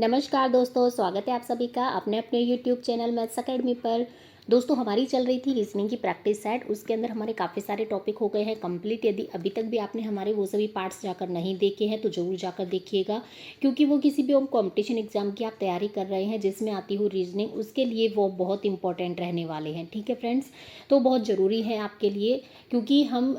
नमस्कार दोस्तों, स्वागत है आप सभी का अपने अपने यूट्यूब चैनल मैथ्स अकेडमी पर। दोस्तों, हमारी चल रही थी रीजनिंग की प्रैक्टिस सेट। उसके अंदर हमारे काफ़ी सारे टॉपिक हो गए हैं कंप्लीट। यदि अभी तक भी आपने हमारे वो सभी पार्ट्स जाकर नहीं देखे हैं तो ज़रूर जाकर देखिएगा, क्योंकि वो किसी भी कंपटीशन एग्जाम की आप तैयारी कर रहे हैं जिसमें आती हो रीजनिंग, उसके लिए वो बहुत इंपॉर्टेंट रहने वाले हैं। ठीक है फ्रेंड्स, तो बहुत ज़रूरी है आपके लिए, क्योंकि हम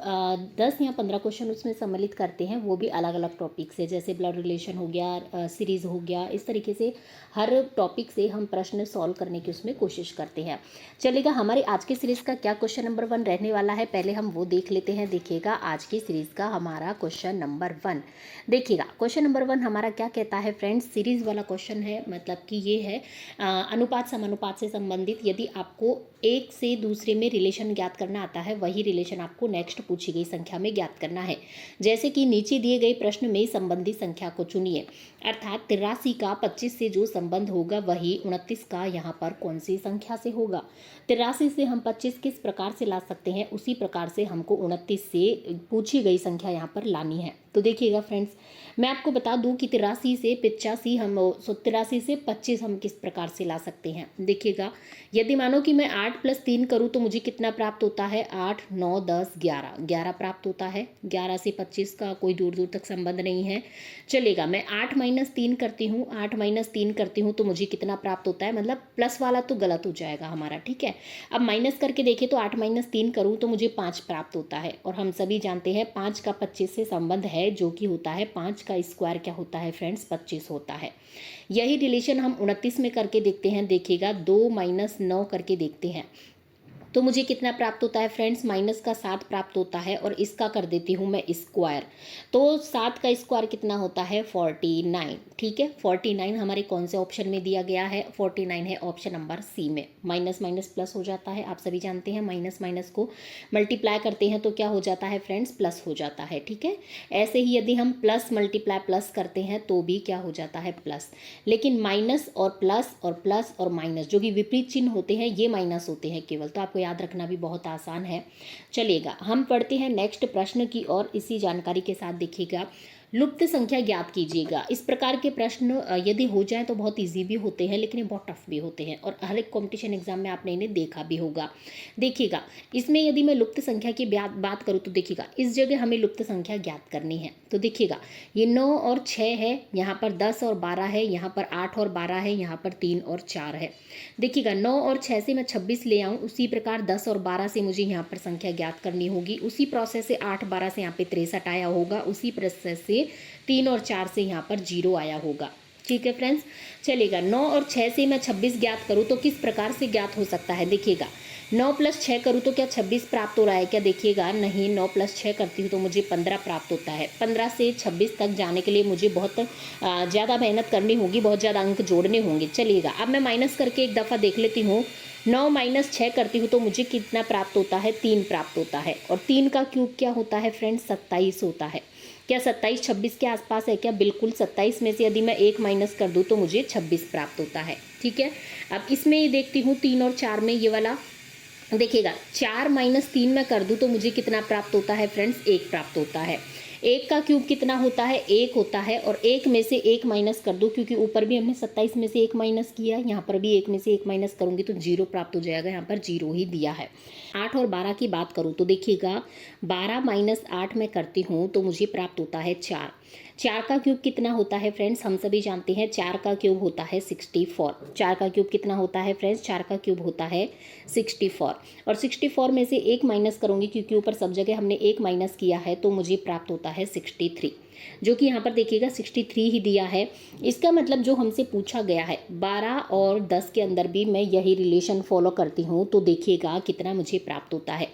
10 या 15 क्वेश्चन उसमें सम्मिलित करते हैं, वो भी अलग अलग टॉपिक से, जैसे ब्लड रिलेशन हो गया, सीरीज़ हो गया। इस तरीके से हर टॉपिक से हम प्रश्न सॉल्व करने की उसमें कोशिश करते हैं। चलेगा, हमारी आज की सीरीज़ का क्या क्वेश्चन नंबर 1 रहने वाला है, पहले हम वो देख लेते हैं। देखिएगा, आज की सीरीज़ का हमारा क्वेश्चन नंबर 1। देखिएगा, क्वेश्चन नंबर 1 हमारा क्या कहता है फ्रेंड्स, सीरीज़ वाला क्वेश्चन है। मतलब कि ये है अनुपात समानुपात से संबंधित। यदि आपको एक से दूसरे में रिलेशन ज्ञात करना आता है, वही रिलेशन आपको नेक्स्ट पूछी गई संख्या में ज्ञात करना है। जैसे कि नीचे दिए गए प्रश्न में संबंधित संख्या को चुनिए। अर्थात 83 का 25 से जो संबंध होगा वही 29 का यहाँ पर कौन सी संख्या से होगा। 83 से हम 25 किस प्रकार से ला सकते हैं, उसी प्रकार से हमको 29 से पूछी गई संख्या यहाँ पर लानी है। तो देखिएगा फ्रेंड्स, मैं आपको बता दूं कि 83 से 85 हम 83 से 25 हम किस प्रकार से ला सकते हैं। देखिएगा, यदि मानो कि मैं 8 + 3 करूं तो मुझे कितना प्राप्त होता है, 8, 9, 10, 11, 11 प्राप्त होता है। 11 से 25 का कोई दूर दूर तक संबंध नहीं है। चलेगा, मैं 8 - 3 करती हूँ, 8 - 3 करती हूँ तो मुझे कितना प्राप्त होता है, मतलब प्लस वाला तो गलत हो जाएगा हमारा। ठीक है, अब माइनस करके देखें तो 8 - 3 करूँ तो मुझे 5 प्राप्त होता है। और हम सभी जानते हैं 5 का 25 से संबंध है, जो कि होता है 5 का स्क्वायर क्या होता है फ्रेंड्स, 25 होता है। यही रिलेशन हम 29 में करके देखते हैं। देखिएगा, 2 - 9 करके देखते हैं तो मुझे कितना प्राप्त होता है फ्रेंड्स, माइनस का 7 प्राप्त होता है। और इसका कर देती हूँ मैं स्क्वायर, तो 7 का स्क्वायर कितना होता है, 49। ठीक है, 49 हमारे कौन से ऑप्शन में दिया गया है, 49 है ऑप्शन नंबर सी में। माइनस माइनस प्लस हो जाता है, आप सभी जानते हैं माइनस माइनस को मल्टीप्लाई करते हैं तो क्या हो जाता है फ्रेंड्स, प्लस हो जाता है। ठीक है, ऐसे ही यदि हम प्लस मल्टीप्लाई प्लस करते हैं तो भी क्या हो जाता है, प्लस। लेकिन माइनस और प्लस और माइनस जो कि विपरीत चिन्ह होते हैं, ये माइनस होते हैं केवल, तो आपको याद रखना भी बहुत आसान है। चलिएगा, हम पढ़ते हैं नेक्स्ट प्रश्न की और इसी जानकारी के साथ देखिएगा, लुप्त संख्या ज्ञात कीजिएगा। इस प्रकार के प्रश्न यदि हो जाएं तो बहुत इजी भी होते हैं, लेकिन ये बहुत टफ भी होते हैं और हर एक कॉम्पिटिशन एग्जाम में आपने इन्हें देखा भी होगा। देखिएगा, इसमें यदि मैं लुप्त संख्या की बात करूँ तो देखिएगा, इस जगह हमें लुप्त संख्या ज्ञात करनी है। तो देखिएगा, ये 9 और 6 है, यहाँ पर 10 और 12 है, यहाँ पर 8 और 12 है, यहाँ पर 3 और 4 है। देखिएगा, 9 और 6 से मैं 26 ले आऊँ, उसी प्रकार 10 और 12 से मुझे यहाँ पर संख्या ज्ञात करनी होगी। उसी प्रोसेस से 8, 12 से यहाँ पे 63 आया होगा, उसी प्रोसेस से 3 और 4 से यहाँ पर 0 आया होगा। ठीक है फ्रेंड्स, चलेगा, 9 और 6 से मैं 26 ज्ञात करूँ तो किस प्रकार से ज्ञात हो सकता है। देखिएगा, 9 + 6 करूँ तो क्या 26 प्राप्त हो रहा है क्या, देखिएगा नहीं, 9 + 6 करती हूँ तो मुझे 15 प्राप्त होता है। 15 से 26 तक जाने के लिए मुझे बहुत ज़्यादा मेहनत करनी होगी, बहुत ज़्यादा अंक जोड़ने होंगे। चलिएगा, अब मैं माइनस करके एक दफ़ा देख लेती हूँ। 9 - 6 करती हूँ तो मुझे कितना प्राप्त होता है, 3 प्राप्त होता है। और 3 का क्यूब क्या होता है फ्रेंड्स, 27 होता है। क्या 27 26 के आसपास है क्या, बिल्कुल। 27 में से यदि मैं 1 माइनस कर दूँ तो मुझे 26 प्राप्त होता है। ठीक है, अब इसमें ये देखती हूँ 3 और 4 में, ये वाला देखिएगा, 4 - 3 में कर दूँ तो मुझे कितना प्राप्त होता है फ्रेंड्स, 1 प्राप्त होता है। 1 का क्यूब कितना होता है, 1 होता है। और 1 में से 1 माइनस कर दूँ, क्योंकि ऊपर भी हमने 27 में से 1 माइनस किया, यहाँ पर भी 1 में से 1 माइनस करूँगी तो 0 प्राप्त हो जाएगा, यहाँ पर 0 ही दिया है। 8 और 12 की बात करूँ तो देखिएगा, 12 - 8 में करती हूँ तो मुझे प्राप्त होता है 4। 4 का क्यूब कितना होता है फ्रेंड्स, हम सभी जानते हैं 4 का क्यूब होता है 64। 4 का क्यूब कितना होता है फ्रेंड्स, 4 का क्यूब होता है 64। और 64 में से 1 माइनस करूँगी, क्योंकि ऊपर सब जगह हमने 1 माइनस किया है, तो मुझे प्राप्त होता है 63, जो कि यहाँ पर देखिएगा 63 ही दिया है। इसका मतलब जो हमसे पूछा गया है 12 और 10 के अंदर भी मैं यही रिलेशन फॉलो करती हूँ, तो देखिएगा कितना मुझे प्राप्त होता है।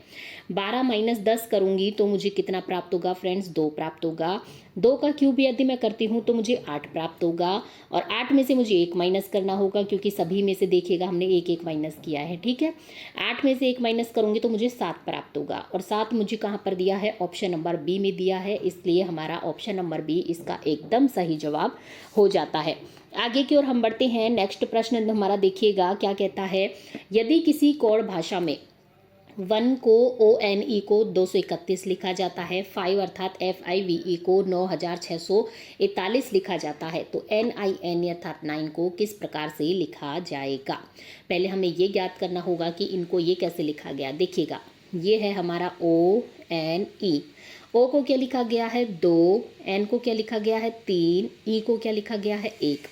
12 - 10 करूँगी तो मुझे कितना प्राप्त होगा फ्रेंड्स, 2 प्राप्त होगा। 2 का क्यूब यदि मैं करती हूँ तो मुझे 8 प्राप्त होगा। और 8 में से मुझे 1 माइनस करना होगा, क्योंकि सभी में से देखिएगा हमने 1 माइनस किया है। ठीक है, 8 में से 1 माइनस करूँगी तो मुझे 7 प्राप्त होगा। और 7 मुझे कहाँ पर दिया है, ऑप्शन नंबर बी में दिया है, इसलिए हमारा ऑप्शन नंबर बी इसका एकदम सही जवाब हो जाता है। आगे की ओर हम बढ़ते हैं। नेक्स्ट प्रश्न हमारा देखिएगा क्या कहता है, यदि किसी कोड भाषा में 1 को ONE को 231 लिखा जाता है, 5 अर्थात FIVE को 9641 लिखा जाता है। तो NINE अर्थात 9 को किस प्रकार से लिखा जाएगा? पहले हमें ये ज्ञात करना होगा कि इनको ये कैसे लिखा गया। देखिएगा, ये है हमारा ONE। ओ को क्या लिखा गया है 2, एन को क्या लिखा गया है 3, ई को क्या लिखा गया है 1।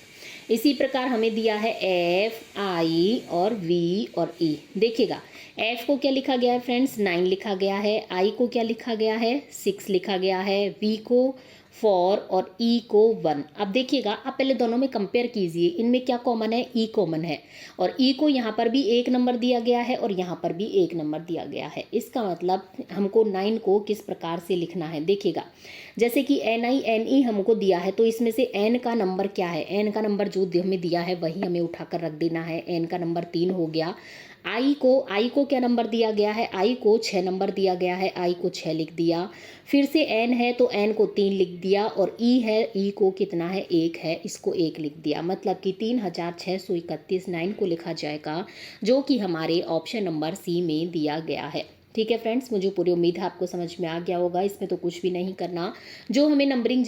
इसी प्रकार हमें दिया है एफ, आई और वी और ई। देखिएगा, एफ को क्या लिखा गया है फ्रेंड्स 9 लिखा गया है, आई को क्या लिखा गया है 6 लिखा गया है, वी को 4 और ई को 1। अब देखिएगा, आप पहले दोनों में कंपेयर कीजिए, इनमें क्या कॉमन है, ई कॉमन है और ई को यहाँ पर भी 1 नंबर दिया गया है और यहाँ पर भी 1 नंबर दिया गया है। इसका मतलब हमको 9 को किस प्रकार से लिखना है। देखिएगा, जैसे कि NINE हमको दिया है तो इसमें से n का नंबर क्या है, n का नंबर जो हमें दिया है वही हमें उठाकर रख देना है। n का नंबर 3 हो गया। आई को क्या नंबर दिया गया है, आई को 6 नंबर दिया गया है, आई को 6 लिख दिया। फिर से n है तो n को 3 लिख दिया और ई है, ई को कितना है 1 है, इसको 1 लिख दिया। मतलब कि 3631 9 को लिखा जाएगा, जो कि हमारे ऑप्शन नंबर सी में दिया गया है। ठीक है फ्रेंड्स, मुझे पूरी उम्मीद है आपको समझ में आ गया होगा। इसमें तो कुछ भी नहीं करना, जो हमें नंबरिंग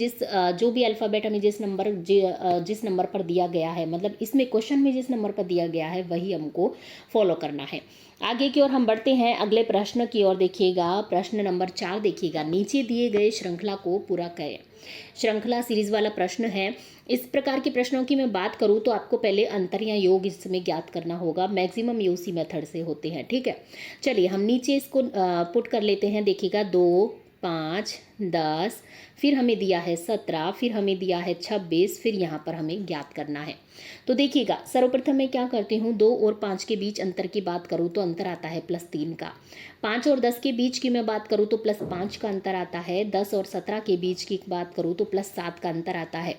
जो भी अल्फ़ाबेट हमें जिस नंबर पर दिया गया है, मतलब इसमें क्वेश्चन में जिस नंबर पर दिया गया है वही हमको फॉलो करना है। आगे की ओर हम बढ़ते हैं अगले प्रश्न की ओर। देखिएगा, प्रश्न नंबर 4 देखिएगा, नीचे दिए गए श्रृंखला को पूरा करें। श्रृंखला सीरीज वाला प्रश्न है। इस प्रकार के प्रश्नों की मैं बात करूं तो आपको पहले अंतर या योग इसमें ज्ञात करना होगा। मैक्सिमम ये उसी मेथड से होते हैं। ठीक है, चलिए हम नीचे इसको पुट कर लेते हैं। देखिएगा, 2, 5, 10, फिर हमें दिया है 17, फिर हमें दिया है 26, फिर यहाँ पर हमें ज्ञात करना है। तो देखिएगा, सर्वप्रथम मैं क्या करती हूँ, 2 और 5 के बीच अंतर की बात करूँ तो अंतर आता है +3 का। 5 और 10 के बीच की मैं बात करूँ तो +5 का अंतर आता है। 10 और 17 के बीच की बात करूँ तो +7 का अंतर आता है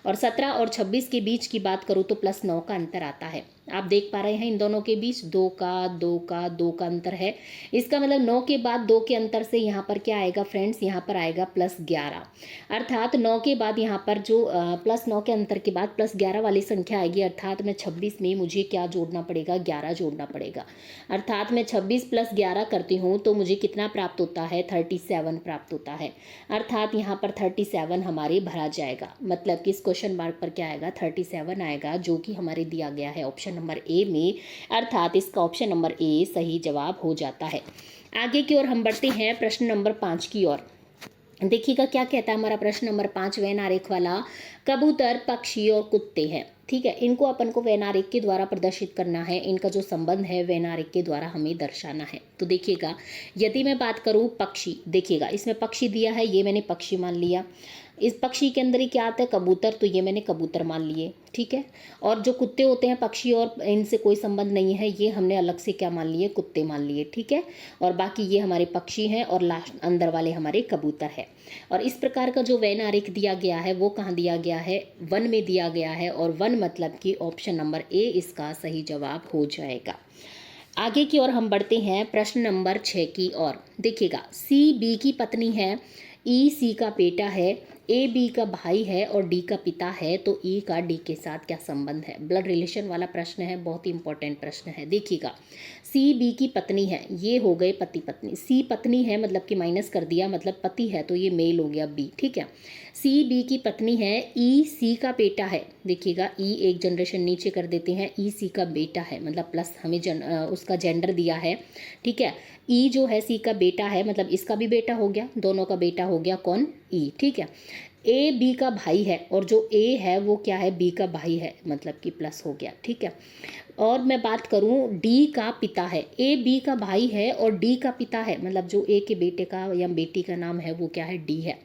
और 17 और 26 के बीच की बात करूँ तो +9 का अंतर आता है। आप देख पा रहे हैं इन दोनों के बीच 2 का अंतर है। इसका मतलब 9 के बाद 2 के अंतर से यहाँ पर क्या आएगा फ्रेंड्स, यहाँ पर आएगा +11। अर्थात 9 के बाद यहाँ पर जो +9 के अंतर के बाद +11 वाली संख्या आएगी। अर्थात मैं 26 में मुझे क्या जोड़ना पड़ेगा, 11 जोड़ना पड़ेगा। अर्थात मैं 26 + 11 करती हूँ तो मुझे कितना प्राप्त होता है, 37 प्राप्त होता है। अर्थात यहाँ पर 37 हमारे भरा जाएगा। मतलब कि इस क्वेश्चन मार्क पर क्या आएगा, 37 आएगा, जो कि हमारे दिया गया है ऑप्शन नंबर ए में। अर्थात इसका ऑप्शन नंबर ए सही जवाब हो जाता है। आगे की ओर हम बढ़ते हैं प्रश्न नंबर 5 की ओर। देखिएगा क्या कहता है हमारा प्रश्न नंबर 5, वैन आरेख वाला। कबूतर, पक्षी और कुत्ते हैं। ठीक है, इनको अपन को वैन आरेख के द्वारा प्रदर्शित करना है। इनका जो संबंध है वैन आरेख के द्वारा हमें दर्शाना है। तो देखिएगा, यदि मैं बात करूं पक्षी, देखिएगा इसमें पक्षी दिया है, ये मैंने पक्षी मान लिया। इस पक्षी के अंदर ही क्या आता है, कबूतर, तो ये मैंने कबूतर मान लिए। ठीक है, और जो कुत्ते होते हैं पक्षी और इनसे कोई संबंध नहीं है, ये हमने अलग से क्या मान लिए, कुत्ते मान लिए। ठीक है, और बाकी ये हमारे पक्षी हैं और लास्ट अंदर वाले हमारे कबूतर है। और इस प्रकार का जो वैन आरेख दिया गया है वो कहाँ दिया गया है, वन में दिया गया है। और वन मतलब कि ऑप्शन नंबर ए इसका सही जवाब हो जाएगा। आगे की ओर हम बढ़ते हैं प्रश्न नंबर 6 की ओर। देखिएगा, सी बी की पत्नी है, ई सी का बेटा है, ए बी का भाई है और डी का पिता है, तो ई का डी के साथ क्या संबंध है। ब्लड रिलेशन वाला प्रश्न है, बहुत ही इंपॉर्टेंट प्रश्न है। देखिएगा, सी बी की पत्नी है, ये हो गए पति पत्नी। सी पत्नी है मतलब कि माइनस कर दिया, मतलब पति है तो ये मेल हो गया बी। ठीक है, सी बी की पत्नी है, ई सी का बेटा है। देखिएगा, ई एक जनरेशन नीचे कर देते हैं, ई सी का बेटा है, मतलब प्लस हमें उसका जेंडर दिया है। ठीक है, ई जो है सी का बेटा है, मतलब इसका भी बेटा हो गया, दोनों का बेटा हो गया कौन, ई। ठीक है, ए बी का भाई है और जो ए है वो क्या है, बी का भाई है, मतलब कि प्लस हो गया। ठीक है, और मैं बात करूं डी का पिता है, ए बी का भाई है और डी का पिता है, मतलब जो ए के बेटे का या बेटी का नाम है वो क्या है, डी है।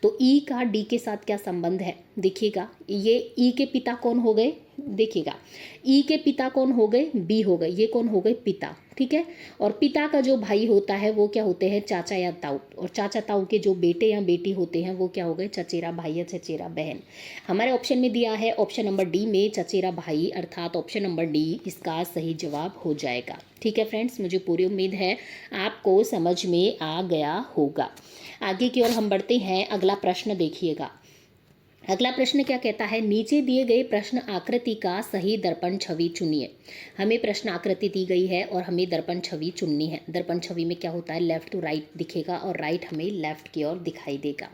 तो ई का डी के साथ क्या संबंध है। देखिएगा, ये ई के पिता कौन हो गए, देखिएगा ई के पिता कौन हो गए, बी हो गए, ये कौन हो गए, पिता। ठीक है, और पिता का जो भाई होता है वो क्या होते हैं, चाचा या ताऊ। और चाचा ताऊ के जो बेटे या बेटी होते हैं वो क्या हो गए, चचेरा भाई या चचेरा बहन। हमारे ऑप्शन में दिया है ऑप्शन नंबर डी में चचेरा भाई, अर्थात ऑप्शन नंबर डी इसका सही जवाब हो जाएगा। ठीक है फ्रेंड्स, मुझे पूरी उम्मीद है आपको समझ में आ गया होगा। आगे की ओर हम बढ़ते हैं, अगला प्रश्न देखिएगा। अगला प्रश्न क्या कहता है, नीचे दिए गए प्रश्न आकृति का सही दर्पण छवि चुनिए। हमें प्रश्न आकृति दी गई है और हमें दर्पण छवि चुननी है। दर्पण छवि में क्या होता है, लेफ्ट टू राइट दिखेगा और राइट हमें लेफ्ट की ओर दिखाई देगा।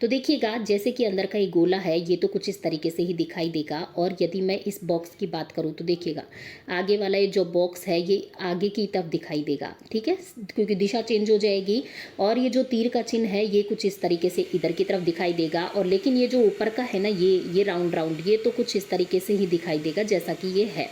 तो देखिएगा, जैसे कि अंदर का ये गोला है, ये तो कुछ इस तरीके से ही दिखाई देगा। और यदि मैं इस बॉक्स की बात करूँ तो देखिएगा, आगे वाला ये जो बॉक्स है ये आगे की तरफ दिखाई देगा, ठीक है, क्योंकि दिशा चेंज हो जाएगी। और ये जो तीर का चिन्ह है ये कुछ इस तरीके से इधर की तरफ दिखाई देगा। और लेकिन ये जो ऊपर का है ना, ये राउंड राउंड, ये तो कुछ इस तरीके से ही दिखाई देगा जैसा कि ये है,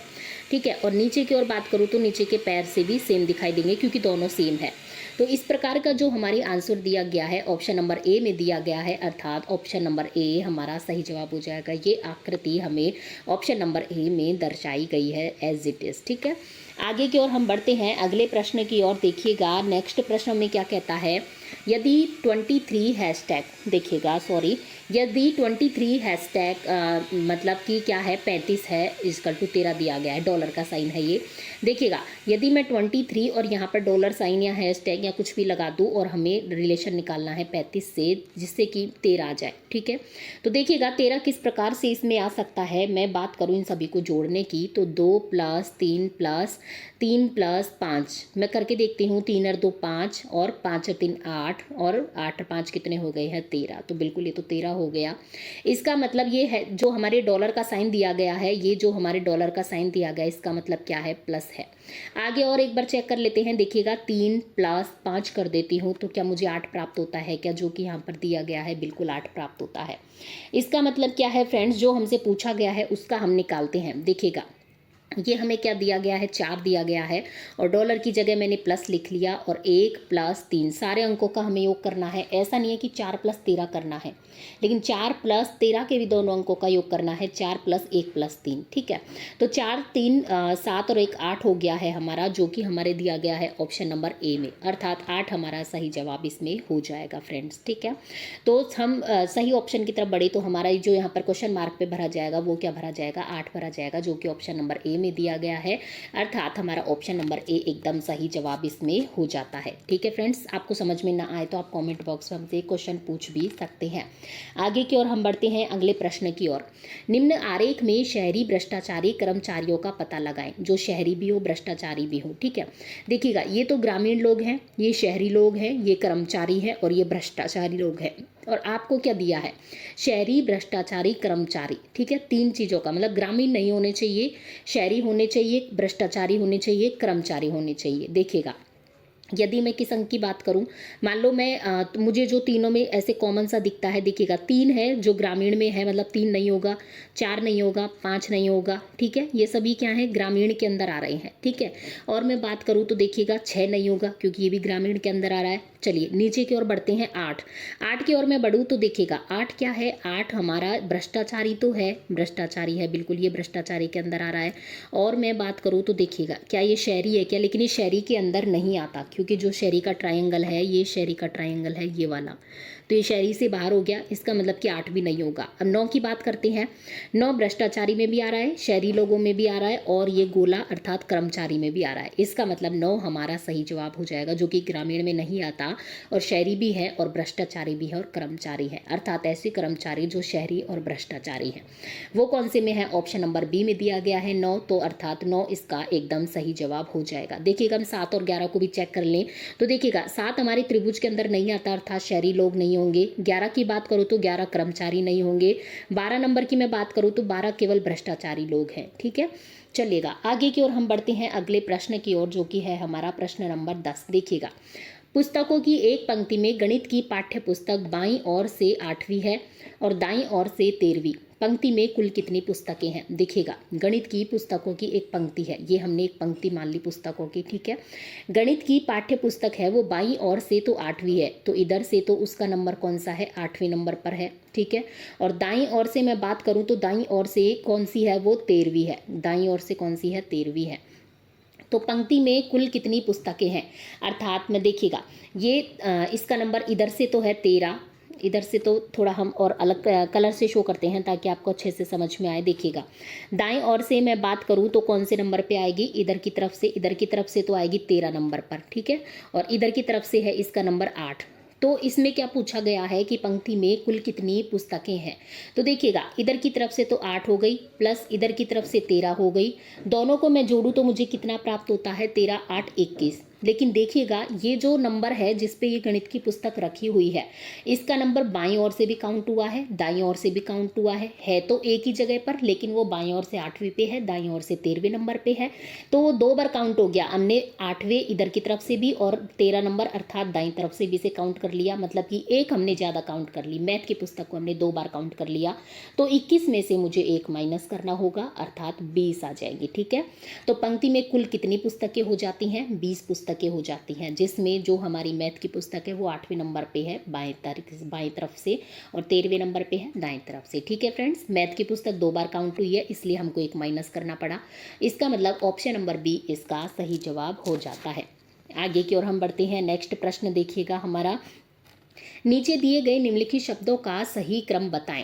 ठीक है। और नीचे की ओर बात करूँ तो नीचे के पैर से भी सेम दिखाई देंगे क्योंकि दोनों सेम है। तो इस प्रकार का जो हमारी आंसर दिया गया है ऑप्शन नंबर ए में दिया गया है, अर्थात ऑप्शन नंबर ए हमारा सही जवाब हो जाएगा। ये आकृति हमें ऑप्शन नंबर ए में दर्शाई गई है एज इट इज़, ठीक है। आगे की ओर हम बढ़ते हैं अगले प्रश्न की ओर। देखिएगा नेक्स्ट प्रश्न में क्या कहता है, यदि 23 हैशटैग, देखिएगा सॉरी, यदि 23 हैशटैग मतलब कि क्या है 35 है इक्वल टू 13 दिया गया है, डॉलर का साइन है ये। देखिएगा, यदि मैं 23 और यहाँ पर डॉलर साइन या हैशटैग या कुछ भी लगा दूँ और हमें रिलेशन निकालना है 35 से, जिससे कि 13 आ जाए, ठीक है। तो देखिएगा 13 किस प्रकार से इसमें आ सकता है। मैं बात करूँ इन सभी को जोड़ने की तो 2 + 3 + 3 + 5 मैं करके देखती हूँ। 3 और 2 5 और 5 और 3 8 और 8 और 5 कितने हो गए हैं 13। तो बिल्कुल ये तो 13 हो गया। इसका मतलब ये है जो हमारे डॉलर का साइन दिया गया है, ये जो हमारे डॉलर का साइन दिया गया है इसका मतलब क्या है, प्लस है। आगे और एक बार चेक कर लेते हैं। देखिएगा 3 + 5 कर देती हूँ तो क्या मुझे 8 प्राप्त होता है क्या, जो कि यहाँ पर दिया गया है, बिल्कुल 8 प्राप्त होता है। इसका मतलब क्या है फ्रेंड्स, जो हमसे पूछा गया है उसका हम निकालते हैं। देखिएगा ये हमें क्या दिया गया है, 4 दिया गया है और डॉलर की जगह मैंने प्लस लिख लिया। और 1 + 3 सारे अंकों का हमें योग करना है। ऐसा नहीं है कि 4 + 13 करना है, लेकिन 4 + 13 के भी दोनों अंकों का योग करना है, 4 + 1 + 3, ठीक है। तो 4 3 7 और 1 8 हो गया है हमारा, जो कि हमारे दिया गया है ऑप्शन नंबर ए में, अर्थात 8 हमारा सही जवाब इसमें हो जाएगा फ्रेंड्स, ठीक है। तो हम सही ऑप्शन की तरफ बढ़े तो हमारा जो यहाँ पर क्वेश्चन मार्क पे भरा जाएगा वो क्या भरा जाएगा, 8 भरा जाएगा, जो कि ऑप्शन नंबर ए में दिया गया है, अर्थात हमारा ऑप्शन नंबर ए एकदम सही जवाब इसमें हो जाता है, ठीक है फ्रेंड्स। आपको समझ में ना आए तो आप कमेंट बॉक्स में हमसे क्वेश्चन पूछ भी सकते हैं। आगे की ओर हम बढ़ते हैं अगले प्रश्न की ओर। निम्न आरेख में शहरी भ्रष्टाचारी कर्मचारियों का पता लगाएं, जो शहरी भी हो भ्रष्टाचारी भी हो, ठीक है। देखिएगा ये तो ग्रामीण लोग हैं, ये शहरी लोग हैं, ये कर्मचारी हैं और ये भ्रष्टाचारी लोग हैं। और आपको क्या दिया है, शहरी भ्रष्टाचारी कर्मचारी, ठीक है। 3 चीज़ों का मतलब ग्रामीण नहीं होने चाहिए, शहरी होने चाहिए, भ्रष्टाचारी होने चाहिए, कर्मचारी होने चाहिए। देखिएगा यदि मैं किस अंक की बात करूं, मान लो मैं तो मुझे जो तीनों में ऐसे कॉमन सा दिखता है, देखिएगा 3 है जो ग्रामीण में है, मतलब 3 नहीं होगा, 4 नहीं होगा, 5 नहीं होगा, ठीक है। ये सभी क्या है, ग्रामीण के अंदर आ रहे हैं, ठीक है। और मैं बात करूं तो देखिएगा 6 नहीं होगा क्योंकि ये भी ग्रामीण के अंदर आ रहा है। चलिए नीचे की ओर बढ़ते हैं। 8 की ओर मैं बढ़ूँ तो देखिएगा 8 क्या है, 8 हमारा भ्रष्टाचारी तो है, भ्रष्टाचारी है, बिल्कुल ये भ्रष्टाचारी के अंदर आ रहा है। और मैं बात करूँ तो देखिएगा क्या ये शहरी है क्या, लेकिन ये शहरी के अंदर नहीं आता क्योंकि जो शहरी का ट्रायंगल है, ये शहरी का ट्रायंगल है ये वाला, तो ये शहरी से बाहर हो गया, इसका मतलब कि 8 भी नहीं होगा। अब 9 की बात करते हैं। 9 भ्रष्टाचारी में भी आ रहा है, शहरी लोगों में भी आ रहा है और ये गोला अर्थात कर्मचारी में भी आ रहा है। इसका मतलब 9 हमारा सही जवाब हो जाएगा, जो कि ग्रामीण में नहीं आता और शहरी भी है और भ्रष्टाचारी भी है और कर्मचारी है, अर्थात ऐसे कर्मचारी जो शहरी और भ्रष्टाचारी हैं। वो कौन से में है, ऑप्शन नंबर बी में दिया गया है 9, तो अर्थात 9 इसका एकदम सही जवाब हो जाएगा। देखिएगा हम 7 और 11 को भी चेक कर लें तो देखिएगा 7 हमारे त्रिभुज के अंदर नहीं आता, अर्थात शहरी लोग नहीं होंगे। 11 की बात करूँ तो 11 कर्मचारी नहीं होंगे। 12 नंबर की मैं बात करूँ तो 12 केवल भ्रष्टाचारी लोग हैं, ठीक है। चलिएगा आगे की ओर हम बढ़ते हैं अगले प्रश्न की ओर, जो कि है हमारा प्रश्न नंबर 10। देखिएगा पुस्तकों की एक पंक्ति में गणित की पाठ्य पुस्तक बाईं ओर से 8वीं है और दाईं ओर से 13वीं। पंक्ति में कुल कितनी पुस्तकें हैं। देखिएगा गणित की पुस्तकों की एक पंक्ति है, ये हमने एक पंक्ति मान ली पुस्तकों की, ठीक है। गणित की पाठ्य पुस्तक है वो बाईं ओर से तो 8वीं है, तो इधर से तो उसका नंबर कौन सा है, 8वें नंबर पर है, ठीक है। और दाईं ओर से मैं बात करूँ तो दाईं ओर से कौन सी है, वो 13वीं है। दाईं ओर से कौन सी है, 13वीं है। तो पंक्ति में कुल कितनी पुस्तकें हैं, अर्थात में देखिएगा ये इसका नंबर इधर से तो है 13, इधर से तो थोड़ा हम और अलग कलर से शो करते हैं ताकि आपको अच्छे से समझ में आए। देखिएगा दाएं ओर से मैं बात करूं तो कौन से नंबर पे आएगी, इधर की तरफ से तो आएगी 13 नंबर पर, ठीक है। और इधर की तरफ से है इसका नंबर 8, तो इसमें क्या पूछा गया है कि पंक्ति में कुल कितनी पुस्तकें हैं। तो देखिएगा, इधर की तरफ से तो 8 हो गई, प्लस इधर की तरफ से 13 हो गई। दोनों को मैं जोड़ूं तो मुझे कितना प्राप्त होता है, 13 8 21। लेकिन देखिएगा, ये जो नंबर है जिस पे ये गणित की पुस्तक रखी हुई है, इसका नंबर बाईं ओर से भी काउंट हुआ है, दाईं ओर से भी काउंट हुआ है तो एक ही जगह पर, लेकिन वो बाईं ओर से 8वीं पे है, दाईं ओर से 13वें नंबर पे है। तो वो 2 बार काउंट हो गया। हमने 8वें इधर की तरफ से भी और 13 नंबर अर्थात दाईं तरफ से भी से काउंट कर लिया, मतलब कि एक हमने ज़्यादा काउंट कर ली। मैथ की पुस्तक को हमने 2 बार काउंट कर लिया, तो 21 में से मुझे 1 माइनस करना होगा, अर्थात 20 आ जाएगी। ठीक है, तो पंक्ति में कुल कितनी पुस्तकें हो जाती हैं, 20 पुस्तकें हो जाती हैं, जिसमें जो हमारी मैथ की पुस्तक है वो 8वें नंबर पे है बाएं तरफ से, और 13वें नंबर पे है दाएं तरफ से। ठीक है फ्रेंड्स, मैथ की पुस्तक 2 बार काउंट हुई है, इसलिए हमको 1 माइनस करना पड़ा। इसका मतलब ऑप्शन नंबर बी इसका सही जवाब हो जाता है। आगे की ओर हम बढ़ते हैं। नेक्स्ट प्रश्न देखिएगा हमारा, नीचे दिए गए निम्नलिखित शब्दों का सही क्रम बताएं।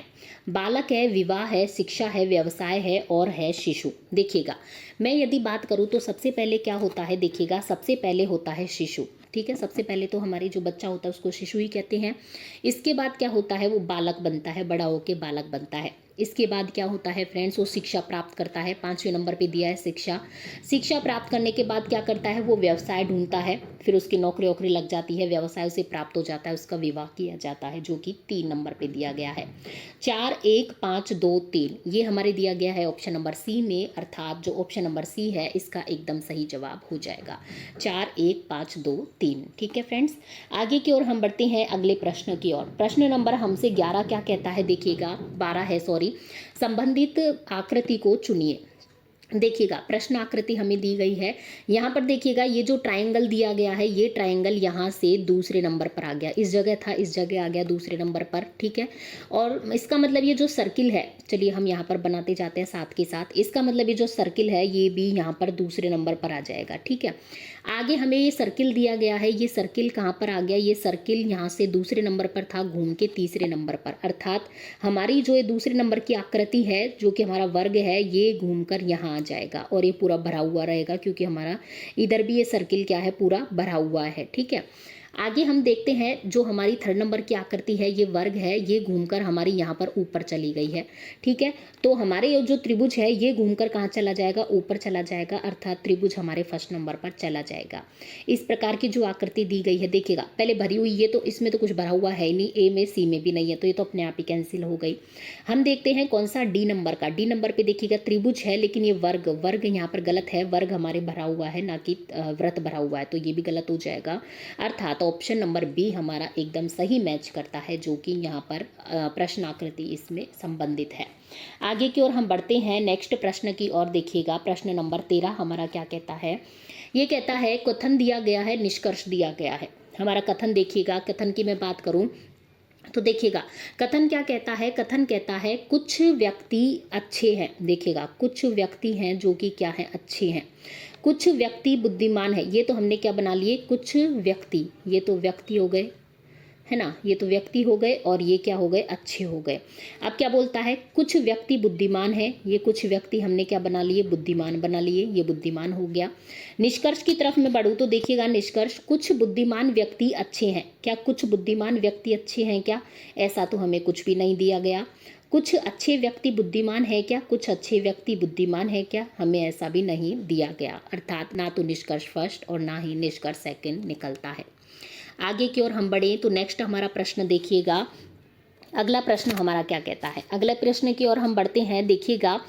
बालक है, विवाह है, शिक्षा है, व्यवसाय है और है शिशु। देखिएगा, मैं यदि बात करूं तो सबसे पहले क्या होता है, देखिएगा सबसे पहले होता है शिशु। ठीक है, सबसे पहले तो हमारी जो बच्चा होता है उसको शिशु ही कहते हैं। इसके बाद क्या होता है, वो बालक बनता है, बड़ा होके बालक बनता है। इसके बाद क्या होता है फ्रेंड्स, वो शिक्षा प्राप्त करता है, 5वें नंबर पे दिया है शिक्षा। शिक्षा प्राप्त करने के बाद क्या करता है, वो व्यवसाय ढूंढता है, फिर उसकी नौकरी वोकरी लग जाती है, व्यवसाय उसे प्राप्त हो जाता है, उसका विवाह किया जाता है, जो कि 3 नंबर पे दिया गया है। 4 1 5 2 3 ये हमारे दिया गया है ऑप्शन नंबर सी में, अर्थात जो ऑप्शन नंबर सी है इसका एकदम सही जवाब हो जाएगा, 4 1 5 2 3। ठीक है फ्रेंड्स, आगे की ओर हम बढ़ते हैं अगले प्रश्न की ओर। प्रश्न नंबर हमसे 11 क्या कहता है, देखिएगा 12 है, सॉरी। संबंधित आकृति को चुनिए। देखिएगा, प्रश्न आकृति हमें दी गई है। यहाँ पर देखिएगा, ये जो ट्रायंगल दिया गया है, ये ट्रायंगल यहाँ से दूसरे नंबर पर आ गया, इस जगह था, इस जगह आ गया दूसरे नंबर पर। ठीक है, और इसका मतलब ये जो सर्किल है, चलिए हम यहाँ पर बनाते जाते हैं साथ के साथ। इसका मतलब ये जो सर्किल है ये भी यहाँ पर दूसरे नंबर पर आ जाएगा। ठीक है, आगे हमें ये सर्किल दिया गया है, ये सर्किल कहाँ पर आ गया, ये सर्किल यहाँ से दूसरे नंबर पर था, घूम के तीसरे नंबर पर, अर्थात हमारी जो ये दूसरे नंबर की आकृति है, जो कि हमारा वर्ग है, ये घूमकर यहाँ आ जाएगा और ये पूरा भरा हुआ रहेगा, क्योंकि हमारा इधर भी ये सर्किल क्या है, पूरा भरा हुआ है। ठीक है, आगे हम देखते हैं, जो हमारी 3rd नंबर की आकृति है, ये वर्ग है, ये घूमकर हमारी यहाँ पर ऊपर चली गई है। ठीक है, तो हमारे ये जो त्रिभुज है ये घूमकर कहाँ चला जाएगा, ऊपर चला जाएगा, अर्थात त्रिभुज हमारे 1st नंबर पर चला जाएगा। इस प्रकार की जो आकृति दी गई है, देखिएगा पहले भरी हुई है, तो इसमें तो कुछ भरा हुआ है नहीं, ए में सी में भी नहीं है, तो ये तो अपने आप ही कैंसिल हो गई। हम देखते हैं कौन सा, डी नंबर का। डी नंबर पे देखिएगा त्रिभुज है, लेकिन ये वर्ग यहाँ पर गलत है, वर्ग हमारे भरा हुआ है, ना कि वृत्त भरा हुआ है, तो ये भी गलत हो जाएगा। अर्थात ऑप्शन नंबर बी हमारा एकदम सही मैच करता है, जो कि यहाँ पर प्रश्न आकृति इसमें संबंधित है। आगे की ओर हम बढ़ते हैं नेक्स्ट प्रश्न की ओर। देखिएगा, प्रश्न नंबर 13 हमारा क्या कहता है, ये कहता है कथन दिया गया है, निष्कर्ष दिया गया है। हमारा कथन देखिएगा, कथन की मैं बात करूं तो देखिएगा, कथन क्या कहता है, कथन कहता है कुछ व्यक्ति अच्छे हैं। देखिएगा, कुछ व्यक्ति हैं जो कि क्या है, अच्छे हैं। कुछ व्यक्ति बुद्धिमान है, ये तो हमने क्या बना लिए, कुछ व्यक्ति, ये तो व्यक्ति हो गए, है ना, ये तो व्यक्ति हो गए, और ये क्या हो गए, अच्छे हो गए। अब क्या बोलता है, कुछ व्यक्ति बुद्धिमान है, ये कुछ व्यक्ति हमने क्या बना लिए, बुद्धिमान बना लिए, ये बुद्धिमान हो गया। निष्कर्ष की तरफ मैं बढ़ूँ तो देखिएगा, निष्कर्ष कुछ बुद्धिमान व्यक्ति अच्छे हैं। क्या कुछ बुद्धिमान व्यक्ति अच्छे हैं क्या, ऐसा तो हमें कुछ भी नहीं दिया गया। कुछ अच्छे व्यक्ति बुद्धिमान है क्या, कुछ अच्छे व्यक्ति बुद्धिमान है क्या, हमें ऐसा भी नहीं दिया गया, अर्थात ना तो निष्कर्ष फर्स्ट और ना ही निष्कर्ष सेकंड निकलता है। आगे की ओर हम बढ़े तो नेक्स्ट हमारा प्रश्न देखिएगा, अगला प्रश्न हमारा क्या कहता है। अगले प्रश्न की ओर हम बढ़ते हैं। देखिएगा,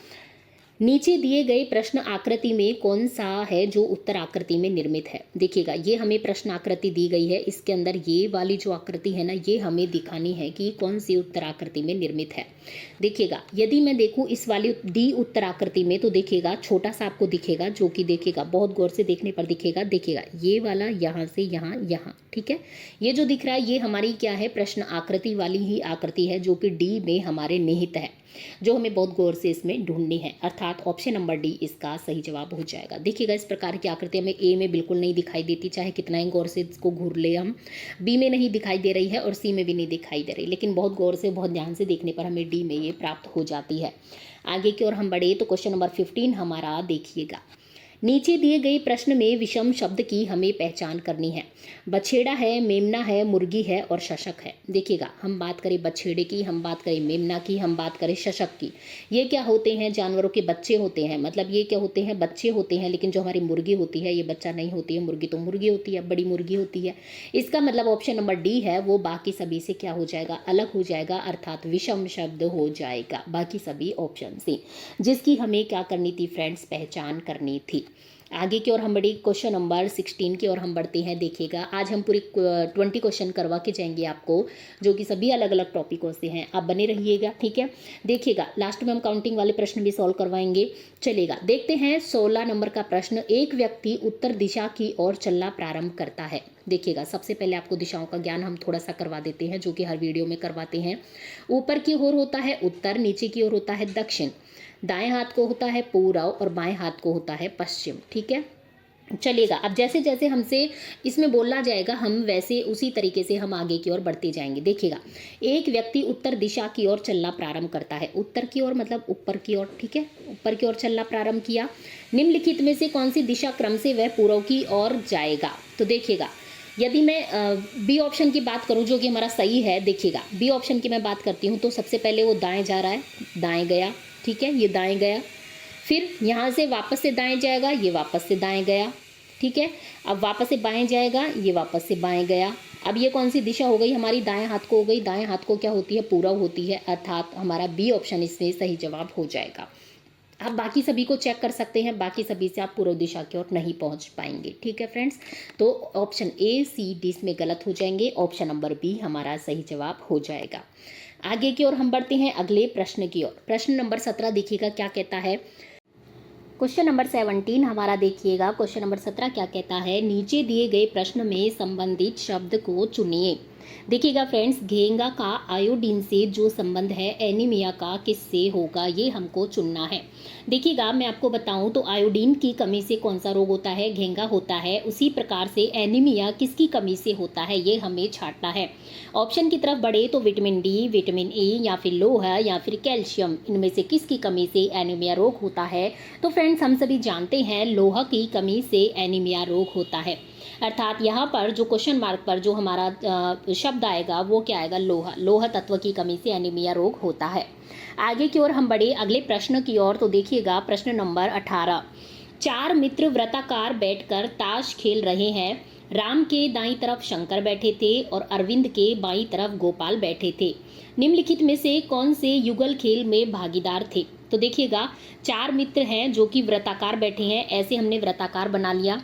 नीचे दिए गए प्रश्न आकृति में कौन सा है जो उत्तर आकृति में निर्मित है। देखिएगा, ये हमें प्रश्न आकृति दी गई है, इसके अंदर ये वाली जो आकृति है ना, ये हमें दिखानी है कि कौन सी उत्तर आकृति में निर्मित है। देखिएगा, यदि मैं देखूँ इस वाली डी उत्तर आकृति में, तो देखिएगा छोटा सा आपको दिखेगा, जो कि देखिएगा बहुत गौर से देखने पर दिखेगा। देखिएगा, ये वाला यहाँ से यहाँ यहाँ, ठीक है, ये जो दिख रहा है ये हमारी क्या है, प्रश्न आकृति वाली ही आकृति है, जो कि डी में हमारे निहित है, जो हमें बहुत गौर से इसमें ढूंढनी है, अर्थात ऑप्शन नंबर डी इसका सही जवाब हो जाएगा। देखिएगा, इस प्रकार की आकृति हमें ए में बिल्कुल नहीं दिखाई देती, चाहे कितना ही गौर से इसको घूर ले हम। बी में नहीं दिखाई दे रही है और सी में भी नहीं दिखाई दे रही, लेकिन बहुत गौर से बहुत ध्यान से देखने पर हमें डी में ये प्राप्त हो जाती है। आगे की ओर हम बढ़े तो क्वेश्चन नंबर 15 हमारा देखिएगा, नीचे दिए गए प्रश्न में विषम शब्द की हमें पहचान करनी है। बछेड़ा है, मेमना है, मुर्गी है और शशक है। देखिएगा, हम बात करें बछेड़े की, हम बात करें मेमना की, हम बात करें शशक की, ये क्या होते हैं? जानवरों के बच्चे होते हैं। मतलब ये क्या होते हैं? बच्चे होते हैं। लेकिन जो हमारी मुर्गी होती है ये बच्चा नहीं होती है। मुर्गी तो मुर्गी होती है, बड़ी मुर्गी होती है। इसका मतलब ऑप्शन नंबर डी है वो बाकी सभी से क्या हो जाएगा? अलग हो जाएगा, अर्थात विषम शब्द हो जाएगा बाकी सभी ऑप्शन से, जिसकी हमें क्या करनी थी फ्रेंड्स? पहचान करनी थी। आगे की ओर हम बढ़े, क्वेश्चन नंबर 16 की ओर हम बढ़ते हैं। देखिएगा, आज हम पूरी 20 क्वेश्चन करवा के जाएंगे आपको, जो कि सभी अलग अलग टॉपिकों से हैं। आप बने रहिएगा, ठीक है। देखिएगा, लास्ट में हम काउंटिंग वाले प्रश्न भी सॉल्व करवाएंगे। चलेगा, देखते हैं 16 नंबर का प्रश्न। एक व्यक्ति उत्तर दिशा की ओर चलना प्रारंभ करता है। देखिएगा, सबसे पहले आपको दिशाओं का ज्ञान हम थोड़ा सा करवा देते हैं, जो कि हर वीडियो में करवाते हैं। ऊपर की ओर होता है उत्तर, नीचे की ओर होता है दक्षिण, दाएं हाथ को होता है पूर्व और बाएं हाथ को होता है पश्चिम, ठीक है। चलेगा, अब जैसे जैसे हमसे इसमें बोलना जाएगा हम वैसे उसी तरीके से हम आगे की ओर बढ़ते जाएंगे। देखिएगा, एक व्यक्ति उत्तर दिशा की ओर चलना प्रारंभ करता है। उत्तर की ओर मतलब ऊपर की ओर, ठीक है, ऊपर की ओर चलना प्रारंभ किया। निम्नलिखित में से कौन सी दिशा क्रम से वह पूर्व की ओर जाएगा? तो देखिएगा, यदि मैं बी ऑप्शन की बात करूं, जो कि हमारा सही है, देखिएगा बी ऑप्शन की मैं बात करती हूं, तो सबसे पहले वो दाएं जा रहा है, दाएं गया, ठीक है, ये दाएं गया, फिर यहाँ से वापस से दाएं जाएगा, ये वापस से दाएं गया, ठीक है। अब वापस से बाएं जाएगा, ये वापस से बाएं गया। अब ये कौन सी दिशा हो गई हमारी? दाएं हाथ को हो गई। दाएं हाथ को क्या होती है? पूरब होती है, अर्थात हमारा बी ऑप्शन इसमें सही जवाब हो जाएगा। आप बाकी सभी को चेक कर सकते हैं, बाकी सभी से आप पूर्व दिशा की ओर नहीं पहुंच पाएंगे, ठीक है फ्रेंड्स। तो ऑप्शन ए, सी, डी इसमें गलत हो जाएंगे, ऑप्शन नंबर बी हमारा सही जवाब हो जाएगा। आगे की ओर हम बढ़ते हैं अगले प्रश्न की ओर। प्रश्न नंबर 17 देखिएगा क्या कहता है। क्वेश्चन नंबर 17 हमारा देखिएगा, क्वेश्चन नंबर 17 क्या कहता है? नीचे दिए गए प्रश्न में संबंधित शब्द को चुनिए। देखिएगा फ्रेंड्स, घेंगा का आयोडीन से जो संबंध है, एनीमिया का किससे होगा, ये हमको चुनना है। देखिएगा, मैं आपको बताऊं तो आयोडीन की कमी से कौन सा रोग होता है? घेंगा होता है। उसी प्रकार से एनीमिया किसकी कमी से होता है, ये हमें छांटना है। ऑप्शन की तरफ बढ़े तो विटामिन डी, विटामिन ए, या फिर लोहा, या फिर कैल्शियम, इनमें से किसकी कमी से एनीमिया रोग होता है? तो फ्रेंड्स, हम सभी जानते हैं लोहा की कमी से एनीमिया रोग होता है। अर्थात यहाँ पर जो क्वेश्चन मार्क पर जो हमारा शब्द आएगा वो क्या आएगा? लोहा। लोहा तत्व की कमी से एनीमिया रोग होता है। आगे की ओर हम बढ़े अगले प्रश्न की ओर, तो देखिएगा प्रश्न नंबर 18। 4 मित्र वृत्ताकार बैठकर ताश खेल रहे हैं। राम के दाईं तरफ शंकर बैठे थे और अरविंद के बाईं तरफ गोपाल बैठे थे। निम्नलिखित में से कौन से युगल खेल में भागीदार थे? तो देखिएगा, 4 मित्र हैं जो कि वृत्ताकार बैठे हैं, ऐसे हमने वृत्ताकार बना लिया,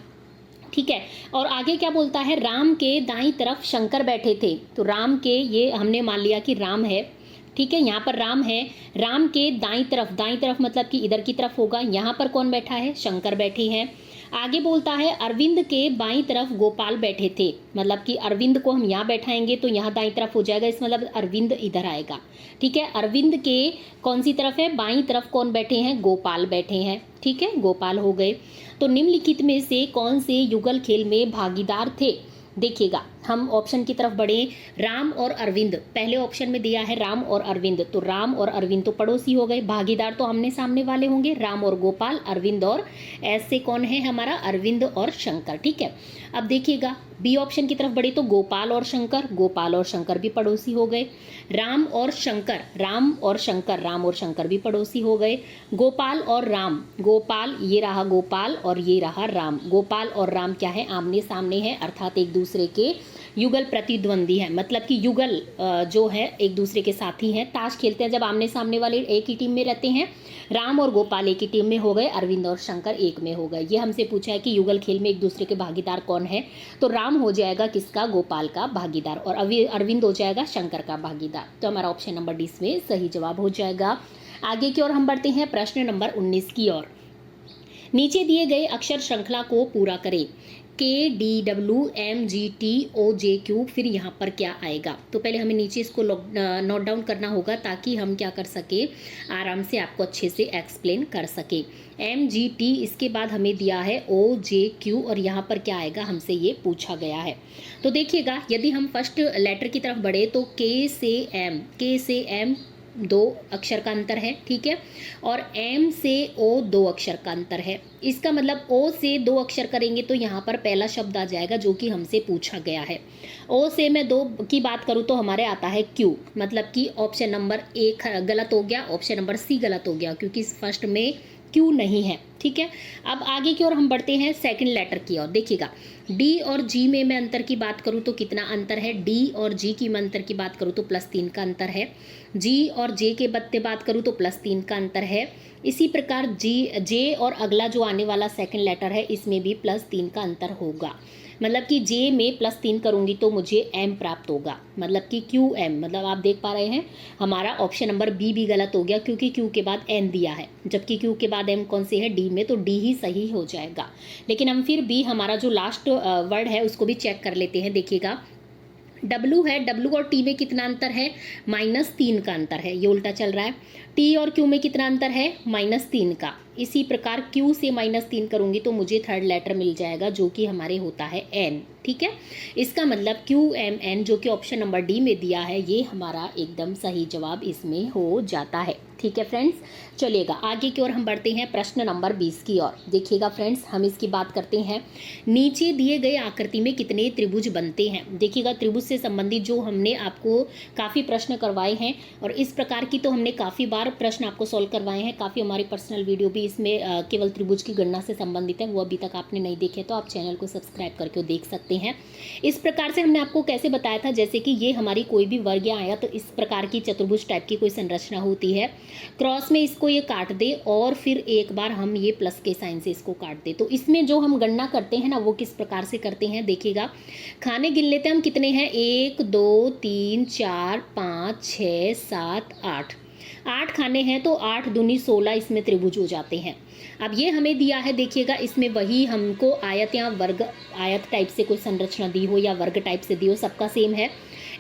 ठीक है। और आगे क्या बोलता है? राम के दाईं तरफ शंकर बैठे थे, तो राम के, ये हमने मान लिया कि राम है, ठीक है, यहाँ पर राम है। राम के दाईं तरफ मतलब कि इधर की तरफ होगा। यहाँ पर कौन बैठा है? शंकर बैठे हैं। आगे बोलता है अरविंद के बाईं तरफ गोपाल बैठे थे, मतलब कि अरविंद को हम यहाँ बैठाएंगे तो यहाँ दाईं तरफ हो जाएगा, इस मतलब अरविंद इधर आएगा, ठीक है। अरविंद के कौन सी तरफ है? बाईं तरफ कौन बैठे हैं? गोपाल बैठे हैं, ठीक है, गोपाल हो गए। तो निम्नलिखित में से कौन से युगल खेल में भागीदार थे? देखिएगा, हम ऑप्शन की तरफ बढ़े। राम और अरविंद, पहले ऑप्शन में दिया है राम और अरविंद, तो राम और अरविंद तो पड़ोसी हो गए, भागीदार तो हमने सामने वाले होंगे, राम और गोपाल, अरविंद और ऐसे कौन है हमारा? अरविंद और शंकर, ठीक है। अब देखिएगा, बी ऑप्शन की तरफ बढ़े तो गोपाल और शंकर, गोपाल और शंकर भी पड़ोसी हो गए। राम और शंकर, राम और शंकर, राम और शंकर भी पड़ोसी हो गए। गोपाल और राम, गोपाल, ये रहा गोपाल और ये रहा राम। गोपाल और राम क्या है? आमने सामने है, अर्थात एक दूसरे के युगल प्रतिद्वंदी है, मतलब कि युगल जो है एक दूसरे के साथी हैं। ताश खेलते हैं जब आमने सामने वाले एक ही टीम में रहते हैं। राम और गोपाल एक ही टीम में हो गए, अरविंद और शंकर एक में हो गए। ये हमसे पूछा है कि युगल खेल में एक दूसरे के भागीदार कौन है, तो राम हो जाएगा किसका? गोपाल का भागीदार, और अरविंद हो जाएगा शंकर का भागीदार। तो हमारा ऑप्शन नंबर डी में सही जवाब हो जाएगा। आगे की ओर हम बढ़ते हैं प्रश्न नंबर 19 की ओर। नीचे दिए गए अक्षर श्रृंखला को पूरा करें। KDWMGTOJQ, फिर यहाँ पर क्या आएगा? तो पहले हमें नीचे इसको नोट डाउन करना होगा ताकि हम क्या कर सके, आराम से आपको अच्छे से एक्सप्लेन कर सके। MGT, इसके बाद हमें दिया है OJQ, और यहाँ पर क्या आएगा हमसे ये पूछा गया है। तो देखिएगा, यदि हम फर्स्ट लेटर की तरफ बढ़े तो K से M 2 अक्षर का अंतर है, ठीक है। और M से O 2 अक्षर का अंतर है। इसका मतलब O से 2 अक्षर करेंगे तो यहाँ पर पहला शब्द आ जाएगा जो कि हमसे पूछा गया है। O से मैं 2 की बात करूँ तो हमारे आता है Q, मतलब कि ऑप्शन नंबर 1 गलत हो गया, ऑप्शन नंबर C गलत हो गया क्योंकि फर्स्ट में Q नहीं है, ठीक है। अब आगे की ओर हम बढ़ते हैं सेकंड लेटर की ओर। देखिएगा D और G में मैं अंतर की बात करूँ तो कितना अंतर है, D और G की मैं अंतर की बात करूँ तो +3 का अंतर है। G और J के बात करूँ तो +3 का अंतर है। इसी प्रकार J और अगला जो आने वाला सेकंड लेटर है इसमें भी +3 का अंतर होगा। मतलब कि J में +3 करूँगी तो मुझे M प्राप्त होगा, मतलब कि QM। मतलब आप देख पा रहे हैं हमारा ऑप्शन नंबर B भी गलत हो गया क्योंकि Q के बाद N दिया है, जबकि Q के बाद M कौन से है, D में, तो D ही सही हो जाएगा। लेकिन हम फिर भी हमारा जो लास्ट वर्ड है उसको भी चेक कर लेते हैं। देखिएगा W है, W और T में कितना अंतर है, -3 का अंतर है, ये उल्टा चल रहा है। T और Q में कितना अंतर है, -3 का। इसी प्रकार Q से -3 करूंगी तो मुझे थर्ड लेटर मिल जाएगा जो कि हमारे होता है N, ठीक है। इसका मतलब QMN जो कि ऑप्शन नंबर D में दिया है ये हमारा एकदम सही जवाब इसमें हो जाता है, ठीक है फ्रेंड्स। चलिएगा आगे की ओर हम बढ़ते हैं प्रश्न नंबर 20 की ओर। देखिएगा फ्रेंड्स हम इसकी बात करते हैं, नीचे दिए गए आकृति में कितने त्रिभुज बनते हैं। देखिएगा त्रिभुज से संबंधित जो हमने आपको काफ़ी प्रश्न करवाए हैं और इस प्रकार की तो हमने काफ़ी बार प्रश्न आपको सॉल्व करवाए हैं, काफ़ी हमारी पर्सनल वीडियो भी इसमें केवल त्रिभुज की गणना से संबंधित है, वो अभी तक आपने नहीं देखे तो आप चैनल को सब्सक्राइब करके देख सकते हैं। इस प्रकार से हमने आपको कैसे बताया था, जैसे कि ये हमारी कोई भी वर्ग या आयत इस प्रकार की चतुर्भुज टाइप की कोई संरचना होती है, क्रॉस में इसको ये काट दे और फिर एक बार हम ये प्लस के साइन से इसको काट दे, तो इसमें जो हम गणना करते हैं ना वो किस प्रकार से करते हैं। देखिएगा खाने गिन लेते हैं हम, कितने हैं, 1 2 3 4 5 6 7 8 खाने हैं तो 8 दूनी 16 इसमें त्रिभुज हो जाते हैं। अब ये हमें दिया है, देखिएगा इसमें वही हमको आयत या वर्ग, आयत टाइप से कोई संरचना दी हो या वर्ग टाइप से दी हो, सबका सेम है।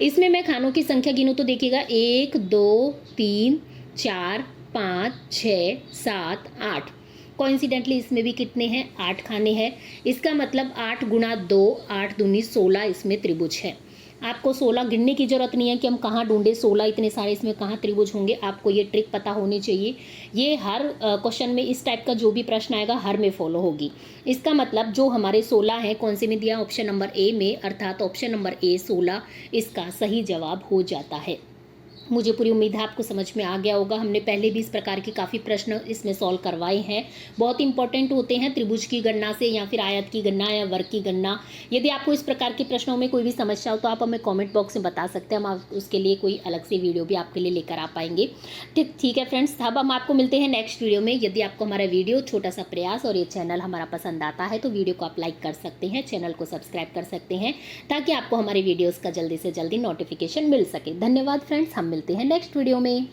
इसमें मैं खानों की संख्या गिनूँ तो देखिएगा 1 2 3 4 5 6 7 8, कोइंसिडेंटली इसमें भी कितने हैं, 8 खाने हैं। इसका मतलब 8 गुणा 2 8 दूनी 16 इसमें त्रिभुज है। आपको 16 गिनने की जरूरत नहीं है कि हम कहाँ ढूंढे 16 इतने सारे इसमें कहाँ त्रिभुज होंगे, आपको ये ट्रिक पता होनी चाहिए। ये हर क्वेश्चन में इस टाइप का जो भी प्रश्न आएगा हर में फॉलो होगी। इसका मतलब जो हमारे 16 हैं कौन से में दिया, ऑप्शन नंबर ए में, अर्थात ऑप्शन नंबर ए 16 इसका सही जवाब हो जाता है। मुझे पूरी उम्मीद है आपको समझ में आ गया होगा। हमने पहले भी इस प्रकार के काफ़ी प्रश्न इसमें सॉल्व करवाए हैं, बहुत इंपॉर्टेंट होते हैं त्रिभुज की गणना से या फिर आयत की गणना या वर्ग की गणना। यदि आपको इस प्रकार के प्रश्नों में कोई भी समस्या हो तो आप हमें कमेंट बॉक्स में बता सकते हैं, हम उसके लिए कोई अलग से वीडियो भी आपके लिए लेकर आ पाएंगे। ठीक है फ्रेंड्स, अब हम आपको मिलते हैं नेक्स्ट वीडियो में। यदि आपको हमारा वीडियो छोटा सा प्रयास और ये चैनल हमारा पसंद आता है तो वीडियो को आप लाइक कर सकते हैं, चैनल को सब्सक्राइब कर सकते हैं ताकि आपको हमारे वीडियोज़ का जल्दी से जल्दी नोटिफिकेशन मिल सके। धन्यवाद फ्रेंड्स, हम मिलते हैं नेक्स्ट वीडियो में।